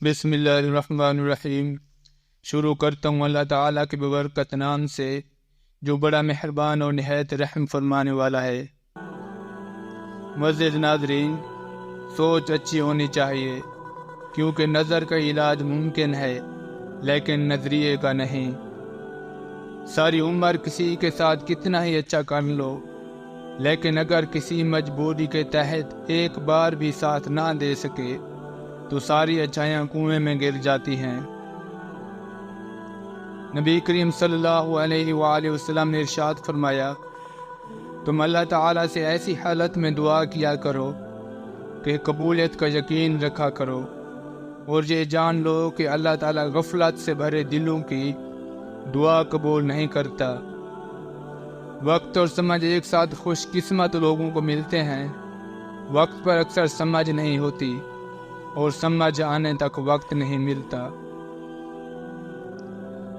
بسم اللہ الرحمن الرحیم۔ شروع کرتا ہوں اللہ تعالیٰ کے ببرکت نام سے جو بڑا مہربان اور نہایت رحم فرمانے والا ہے۔ معزز ناظرین، سوچ اچھی ہونی چاہیے کیونکہ نظر کا علاج ممکن ہے لیکن نظریے کا نہیں۔ ساری عمر کسی کے ساتھ کتنا ہی اچھا کر لو لیکن اگر کسی مجبوری کے تحت ایک بار بھی ساتھ نہ دے سکے تو ساری اچھائیاں کنویں میں گر جاتی ہیں۔ نبی کریم صلی اللہ علیہ وآلہ وسلم نے ارشاد فرمایا، تم اللہ تعالیٰ سے ایسی حالت میں دعا کیا کرو کہ قبولیت کا یقین رکھا کرو اور یہ جان لو کہ اللہ تعالیٰ غفلت سے بھرے دلوں کی دعا قبول نہیں کرتا۔ وقت اور سمجھ ایک ساتھ خوش قسمت لوگوں کو ملتے ہیں۔ وقت پر اکثر سمجھ نہیں ہوتی اور سمجھ آنے تک وقت نہیں ملتا۔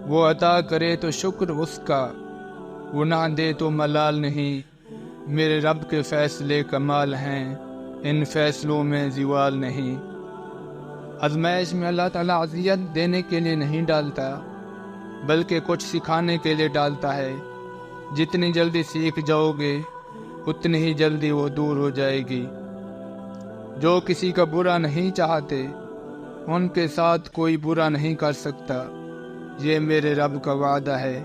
وہ عطا کرے تو شکر اس کا، وہ نہ دے تو ملال نہیں۔ میرے رب کے فیصلے کمال ہیں، ان فیصلوں میں زوال نہیں۔ آزمائش میں اللہ تعالیٰ اذیت دینے کے لیے نہیں ڈالتا بلکہ کچھ سکھانے کے لیے ڈالتا ہے۔ جتنی جلدی سیکھ جاؤ گے اتنی ہی جلدی وہ دور ہو جائے گی۔ جو کسی کا برا نہیں چاہتے ان کے ساتھ کوئی برا نہیں کر سکتا، یہ میرے رب کا وعدہ ہے۔